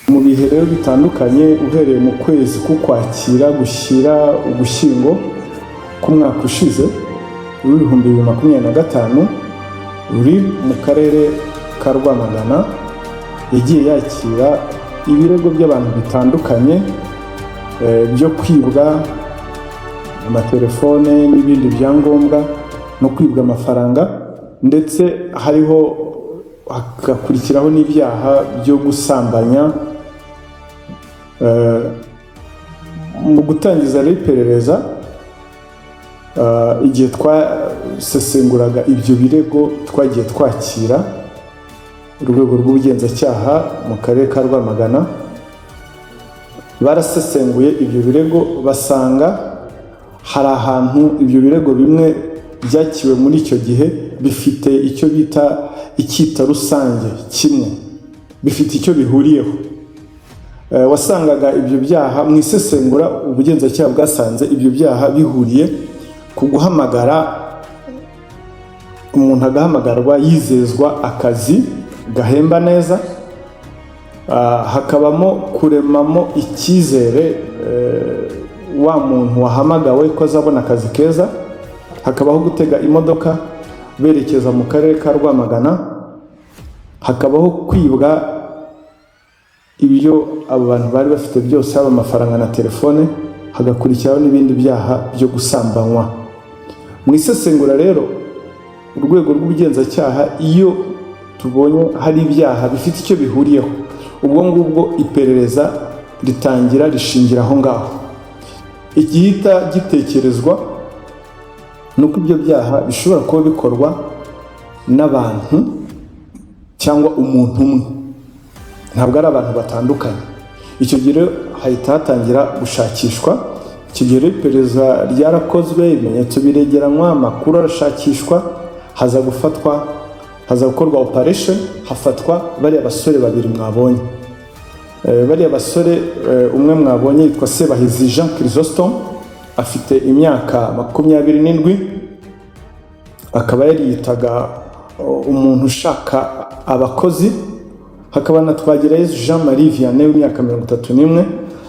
mu bihe rero bitandukanye uhereye mu kwezi k'Ukwakira gushyira Ugushyingo k'umwaka ushize w'ibihumbi 2025 uri mu karere ka Rwamagana yagiye yakira ibirego by'abantu bitandukanye byo kwibwa amatelefone n'ibindi byangombwa no kwibwa amafaranga, ndetse hariho hagakurikiraho n'ibyaha byo gusambanya. Mu gutangiza iperereza igihe twasesenguraga ibyo birego twagiye twakira urwego rw'ubugenzacyaha mu karere ka Rwamagana, barasesenguye ibyo birego basanga hari ahantu ibyo birego bimwe byakiwe muri icyo gihe bifite icyo bita icyita rusange kimwe, bifite icyo bihuriyeho. Wasangaga ibyo byaha mu isesengura ubugenzacyaha bwasanze ibyo byaha bihuriye ku guhamagara umuntu, agahamagarwa yizezwa akazi gahemba neza, hakabamo kuremamo icyizere wa muntu wahamagawe ko azabona akazi keza, hakabaho gutega imodoka berekeza mu karere ka Rwamagana, hakabaho kwibwa ibyo abo bantu bari bafite byose, haba amafaranga na telefone, hagakurikiraho n'ibindi byaha byo gusambanywa. Mu isesengura rero urwego rw'ubugenzacyaha iyo tubonye hari ibyaha bifite icyo bihuriyeho, ubwo ngubwo iperereza ritangira rishingira aho ngaho. Igihita gitekerezwa nuko ibyo byaha bishobora kuba bikorwa n'abantu cyangwa umuntu umwe, ntabwo ari abantu batandukanye. Icyo gihe hahita hatangira gushakishwa. Icyo gihe iperereza ryarakozwe, ibimenyetso biregeranywa, amakuru arashakishwa, haza gukorwa operation, hafatwa bariya basore babiri mwabonye. Bariya basore umwe mwabonye yitwa Sebahizi Jean Chrysostome, afite imyaka 27, akaba yariyitaga umuntu ushaka abakozi. Hakaba na Twagirayezu Jean Marie Vianney w'imyaka 31,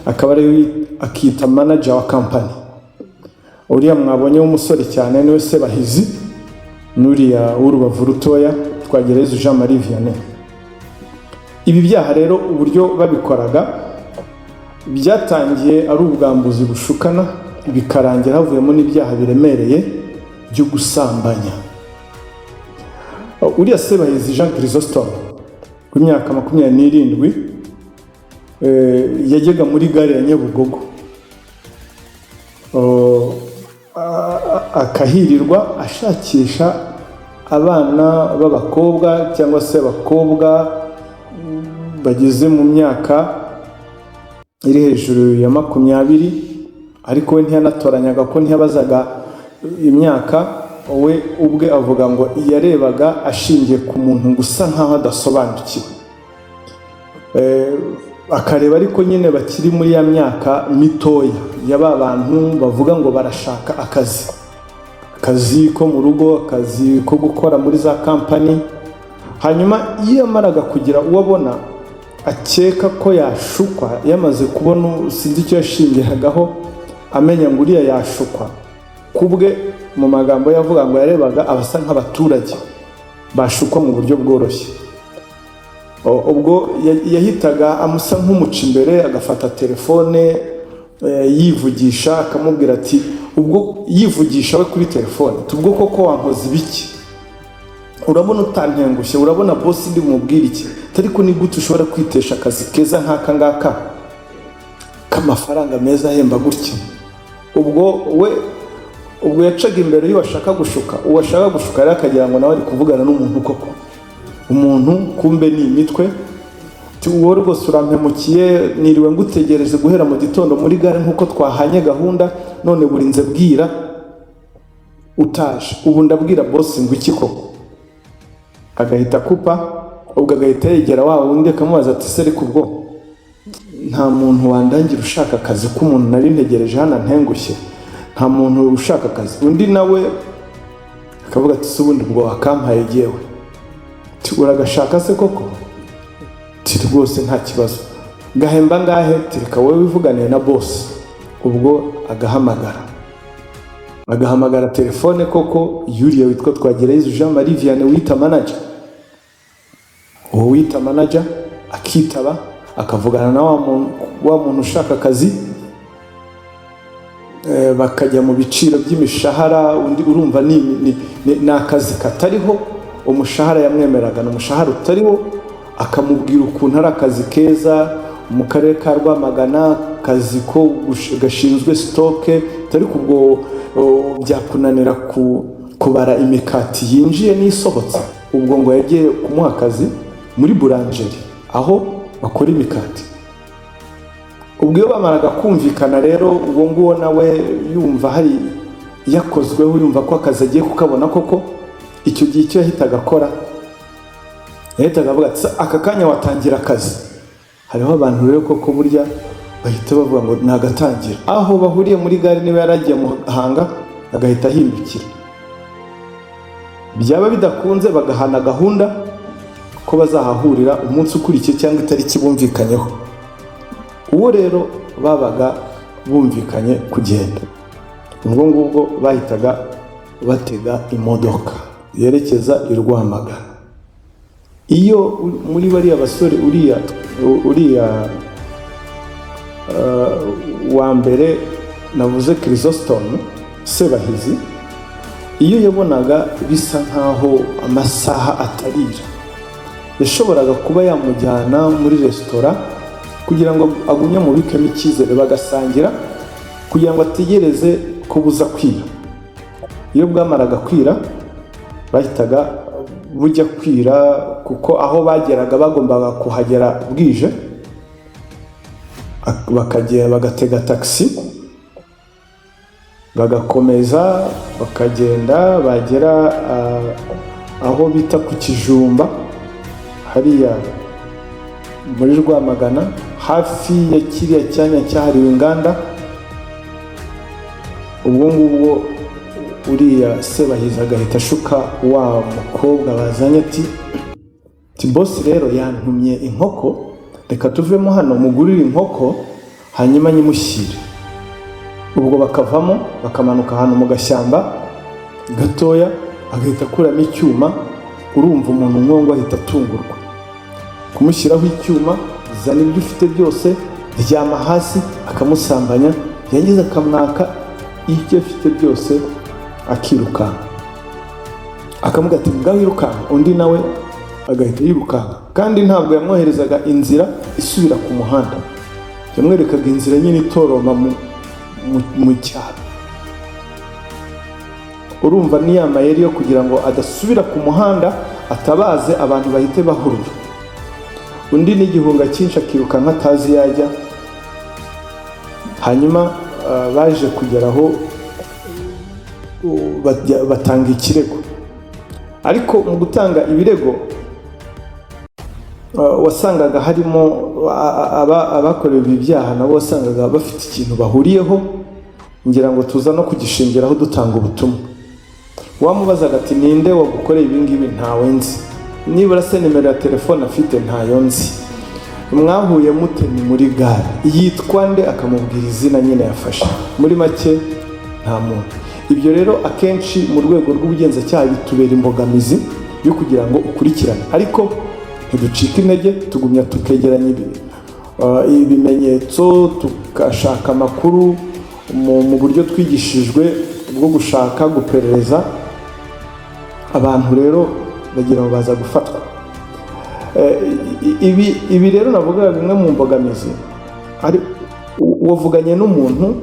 akaba ari akita manager wa company. Uriya mwabonye w'umusore cyane niwe Sebahizi, n'uriya w'urubavu rutoya Twagirayezu Jean Marie Vianney. Ibi byaha rero uburyo babikoraga byatangiye ari ubwambuzi bushukana, bikarangira havuyemo n'ibyaha biremereye byo gusambanya. Uriya Sebahizi Jean Chrysostome w'imyaka 27 yajyaga muri gare ya Nyabugogo akahirirwa ashakisha abana b'abakobwa cyangwa se abakobwa bageze mu myaka iri hejuru ya 20, ariko we ntiyanatoranyaga ko ntiyabazaga imyaka. We ubwe avuga ngo yarebaga ashingiye ku muntu gusa nkaho adasobanukiwe, akareba ariko nyine bakiri muri ya myaka mitoya y'aba bantu bavuga ngo barashaka akazi ko mu rugo, akazi ko gukora muri za company. Hanyuma iyo amaraga kugira uwabona akeka ko yashukwa, yamaze kubona sinzi icyo yashingiragaho amenya ngo uriya yashukwa, kubwe mu magambo yavuga ngo yarebaga abasa nk'abaturage bashukwa mu buryo bworoshye. Ubwo yahitaga amusa nk'umuca imbere, agafata telefone yivugisha, akamubwira ati, ubwo yivugisha we kuri telefone, tubwo koko wankoze ibiki, urabona utantengushye, urabona boss ndi mubwira iki, ariko ni gute ushobora kwitesha akazi keza nk'aka ngaka k'amafaranga meza ahemba gutya. Ubwo yacaga imbere iyo ashaka gushuka, uwashaka gushuka rero akagira ngo nawe ari kuvugana n'umuntu koko, umuntu kumbe ni imitwe. Uwo rwose urampemukiye, niriwe ngutegereje guhera mu gitondo muri gare nk'uko twahanye gahunda, none burinze bwira utaje, ubu ndabwira boss ngo iki koko. Agahita kupa, ubwo agahita yegera wa wundi akamubaza ati, se ariko ubwo nta muntu wandangira ushaka akazi k'umuntu nari ntegereje hano ntengushye, nta muntu ushaka akazi? Undi nawe akavuga ati, se ubundi ubwo wakampaye yewe, uragashaka se koko? Rwose nta kibazo, gahemba ngahe, tereka wowe wivuganiye na boss. Ubwo agahamagara telefone koko yuriya witwa Twagirayezu Jean Marie Vianney wita manager. Uwo wita manager akitaba akavugana na wa muntu ushaka akazi, bakajya mu biciro by'imishahara. Undi urumva ni akazi katariho, umushahara yamwemeraga ni umushahara utariho, akamubwira ukuntu ari akazi keza mu karere ka Rwamagana, akazi ko gashinzwe stoke, tari kubwo byakunanira kubara imikati yinjiye n'isohotse. Ubwo ngo yagiye kumuha akazi muri boulangerie aho bakora imikati. Ubwo iyo bamaraga kumvikana rero, ubwo nguwo nawe yumva hari yakozweho, yumva ko akazi agiye kukabona koko, icyo gihe icyo yahitaga akora, yahitaga avuga ati aka kanya watangira akazi. Hariho abantu rero koko burya bahita bavuga ngo nagatangira. Aho bahuriye muri gare, niba yaragiye mu hanga agahita ahindukira. Byaba bidakunze bagahana gahunda ko bazahahurira umunsi ukurikiye cyangwa itariki bumvikanyeho. Uwo rero babaga bumvikanye kugenda, ubwo ngubwo bahitaga batega imodoka yerekeza i Rwamagana. Iyo muri bariya basore uriya wa mbere navuze Chrysostome Sebahizi, iyo yabonaga bisa nkaho amasaha atarira, yashoboraga kuba yamujyana muri resitora kugira ngo agumye mu bikemo icyizere, bagasangira kugira ngo ategereze ko buza kwira. Iyo bwamaraga kwira bahitaga bujya kwira, kuko aho bageraga bagombaga kuhagera bwije, bagatega taxi bagakomeza bakagenda, bagera aho bita ku Kijumba hariya muri Rwamagana, hafi ya kiriya cyanya cyahariwe inganda. Ubwo ngubwo uriya Sebahizi agahita ashuka wa mukobwa bazanye ati boss rero yantumye inkoko, reka tuvemo hano mugurire inkoko hanyuma nyimushyire. Ubwo bakavamo bakamanuka ahantu mu gashyamba gatoya, agahita akuramo icyuma. Urumva umuntu nk'uwo ahita atungurwa, kumushyiraho icyuma, zana ibyo ufite byose, ryama hasi, akamusambanya, yagize akamwaka ibyo afite byose, akirukanka. Akamubwira ati ngaho wirukanka, undi nawe agahita yirukanka. Kandi ntabwo yamwoherezaga inzira isubira ku muhanda, yamwerekaga inzira nyine itoroma mu cyaro. Urumva ni ya mayeri yo kugira ngo adasubira ku muhanda, atabaze abantu bahite bahurura. Undi n'igihunga cyinshi akirukanka atazi yajya. Hanyuma baje kugeraho batanga ikirego. Ariko mu gutanga ibirego wasangaga harimo abakorewe ibyaha, nabo wasangaga bafite ikintu bahuriyeho, ngira ngo tuza no kugishingiraho dutanga ubutumwa. Wamubazaga ati ninde wagukoreye ibi ngibi? Ntawe nzi. Nibura se nimero ya telefone afite? Ntayo nzi. Mwahuye mute? Ni muri gare. Yitwa nde? Akamubwira izina nyine yafashe. Muri make nta muntu. Ibyo rero akenshi mu rwego rw'ubugenzacyaha bitubera imbogamizi yo kugira ngo ukurikirane, ariko ntiducika intege, tugumya tukegeranya ibimenyetso, tukashaka amakuru mu buryo twigishijwe bwo gushaka guperereza. Abantu rero bagira ngo baza gufatwa. Ibi rero navuga bimwe mu mbogamizi. Ari wavuganye n'umuntu,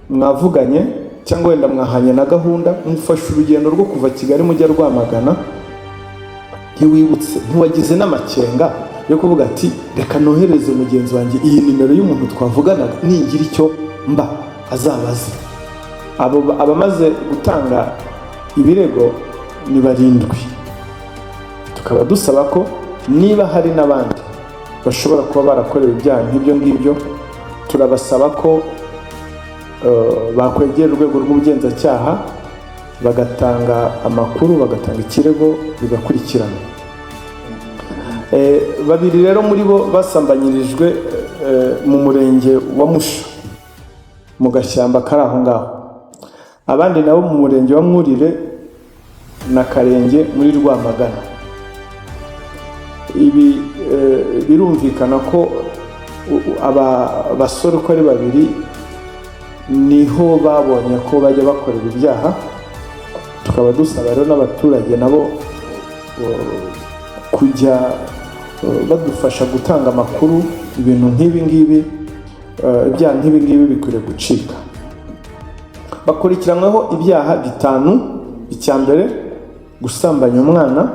mwavuganye cyangwa wenda mwahanye na gahunda, mufashe urugendo rwo kuva Kigali mujya Rwamagana, ntiwibutse, ntiwagize n'amakenga yo kuvuga ati reka nohereze mugenzi wanjye iyi nimero y'umuntu twavuganaga, ningira icyo mba azabaze. Abamaze gutanga ibirego ni 7. Tukaba dusaba ko niba hari n'abandi bashobora kuba barakorewe ibyaha nk'ibyo ngibyo, turabasaba ko bakwegera urwego rw'ubugenzacyaha bagatanga amakuru, bagatanga ikirego, bigakurikirana. babiri rero muri bo basambanyirijwe mu murenge wa Musha mu gashyamba kari aho ngaho, abandi nabo mu murenge wa Mwurire na Karenge muri Rwamagana. Ibi birumvikana ko aba basore uko ari babiri niho babonye ko bajya bakorera ibyaha. Tukaba dusaba rero n'abaturage nabo kujya badufasha gutanga amakuru. Ibintu nk'ibi ngibi, ibyaha nk'ibi ngibi bikwiriye gucika. Bakurikiranyweho ibyaha bitanu. Icya mbere, gusambanya umwana,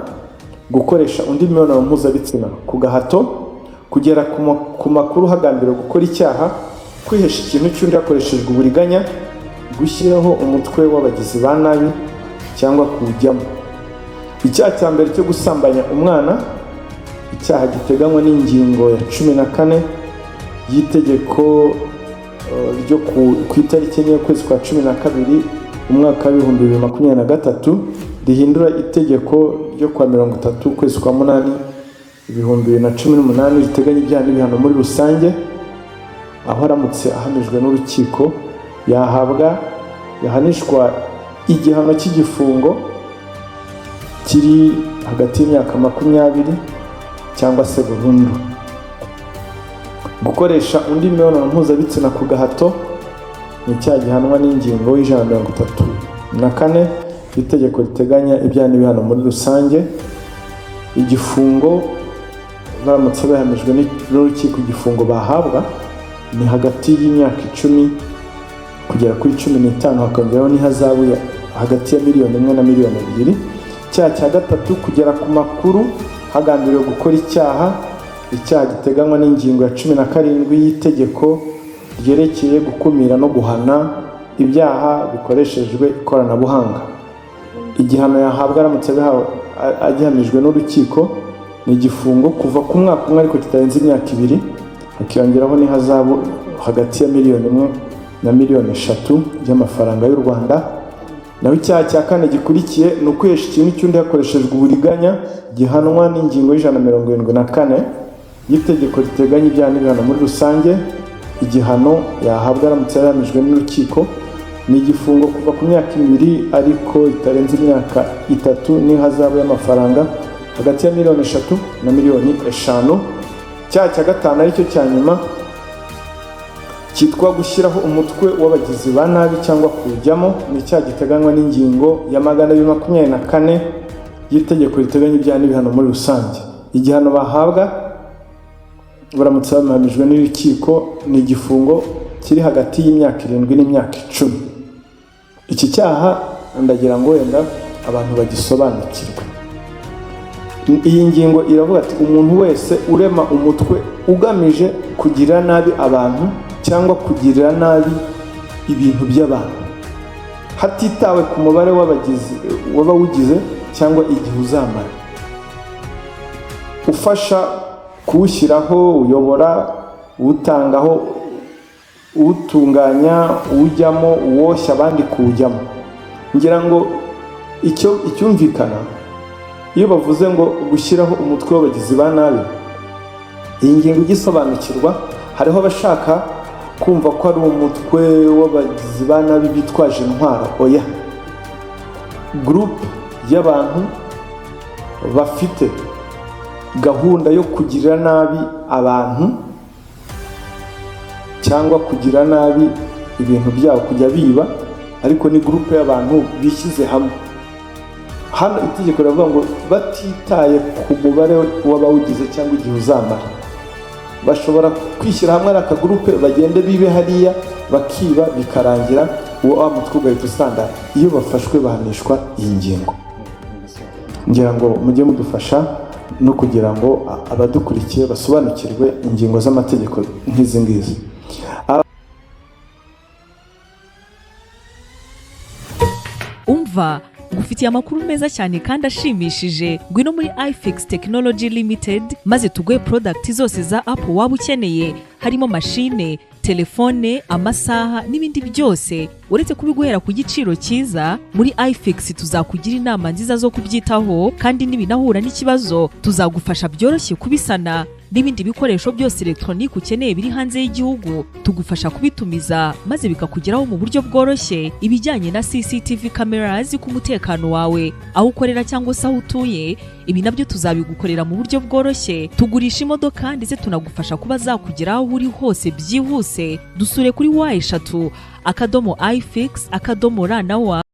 gukoresha undi mibonano mpuzabitsina ku gahato, kugera ku makuru hagambiriwe gukora icyaha, kwihesha ikintu cy'undi hakoreshejwe uburiganya, gushyiraho umutwe w'abagizi ba nabi cyangwa kuwujyamo. Icyaha cya mbere cyo gusambanya umwana, icyaha giteganywa n'ingingo ya 14 y'itegeko ryo ku itariki enye y'ukwezi kwa 12 umwaka wa 2023 rihindura itegeko ryo kwa 30 ukwezi kwa 8 2018 riteganya ibyaha n'ibihano muri rusange. Aho aramutse ahamijwe n'urukiko yahanishwa igihano cy'igifungo kiri hagati y'imyaka 20 cyangwa se burundu. Gukoresha undi mibonano mpuzabitsina ku gahato ni icyaha gihanwa n'ingingo y'134 itegeko riteganya ibyaha n'ibihano muri rusange. Igifungo baramutse bahamijwe n'urukiko, igifungo bahabwa ni hagati y'imyaka 10 kugera kuri 15, hakongeraho n'ihazabu hagati ya miliyoni 1 na miliyoni 2. Icyaha cya gatatu, kugera ku makuru hagambiriwe gukora icyaha giteganywa n'ingingo ya 17 y'itegeko ryerekeye gukumira no guhana ibyaha bikoreshejwe ikoranabuhanga. Igihano yahabwa aramutse agihamijwe n'urukiko ni igifungo kuva ku mwaka umwe ariko kitarenze imyaka 2, hakiyongeraho n'ihazabu hagati ya miliyoni 1 na miliyoni 3 y'amafaranga y'u Rwanda. Naho icyaha cya kane gikurikiye ni ukwihesha ikintu cy'undi hakoreshejwe uburiganya, gihanwa n'ingingo y'174 y'itegeko riteganya ibyaha n'ibihano muri rusange. Igihano yahabwa aramutse yahamijwe n'urukiko ni igifungo kuva ku myaka 2 ariko itarenze imyaka 3 n'ihazabu y'amafaranga hagati ya miliyoni 3 na miliyoni 5. Icyaha cya gatanu aricyo cya nyuma cyitwa gushyiraho umutwe w'abagizi ba nabi cyangwa kuwujyamo, ni icyaha giteganywa n'ingingo ya 224 y'itegeko riteganya ibyaha n'ibihano muri rusange. Igihano bahabwa baramutse bahamijwe n'urukiko ni igifungo kiri hagati y'imyaka 7 n'imyaka 10. Iki cyaha ndagira ngo wenda abantu bagisobanukirwe. Iyi ngingo iravuga ati umuntu wese urema umutwe ugamije kugira nabi abantu cyangwa kugirira nabi ibintu by'abantu, hatitawe ku mubare w'abawugize cyangwa igihe uzamara, ufasha kuwushyiraho, uyobora, uwutangaho, uwutunganya, uwujyamo, uwoshya abandi kuwujyamo. Ngira ngo icyumvikana iyo bavuze ngo gushyiraho umutwe w'abagizi ba nabi, iyi ngingo igisobanukirwa, hariho abashaka kumva ko ari umutwe w'abagizi ba nabi bitwaje intwaro. Oya, group y'abantu bafite gahunda yo kugirira nabi abantu cyangwa kugira nabi ibintu byabo, kujya biba, ariko ni group y'abantu bishyize hamwe. Hano itegeko riravuga ngo batitaye ku mubare w'abawugize cyangwa igihe uzamara, bashobora kwishyira hamwe ari akagurupe, bagende bibe hariya bakiba bikarangira, uwo mutwe ugahita usandara. Iyo bafashwe bahanishwa iyi ngingo. Ngira ngo mujye mudufasha no kugira ngo abadukurikiye basobanukirwe ingingo z'amategeko nk'izi ngizi. Umva gufitiye amakuru meza cyane kandi ashimishije. Ngwino muri iFix Technology Limited maze tuguhe product zose za Apple waba ukeneye, harimo mashine, telefone, amasaha n'ibindi byose. Uretse kubiguhera ku giciro cyiza, muri iFix tuzakugira inama nziza zo kubyitaho, kandi nibinahura n'ikibazo tuzagufasha byoroshye kubisana. N'ibindi bikoresho byose electronique ukeneye biri hanze y'igihugu tugufasha kubitumiza maze bikakugeraho mu buryo bworoshye. Ibijyanye na CCTV cameras ku mutekano wawe, aho ukorera cyangwa se aho utuye, ibi nabyo tuzabigukorera mu buryo bworoshye. Tugurisha imodoka ndetse tunagufasha kuba zakugeraho aho uri hose byihuse. Dusure kuri wa eshatu akadomo iFix akadomo ra na wa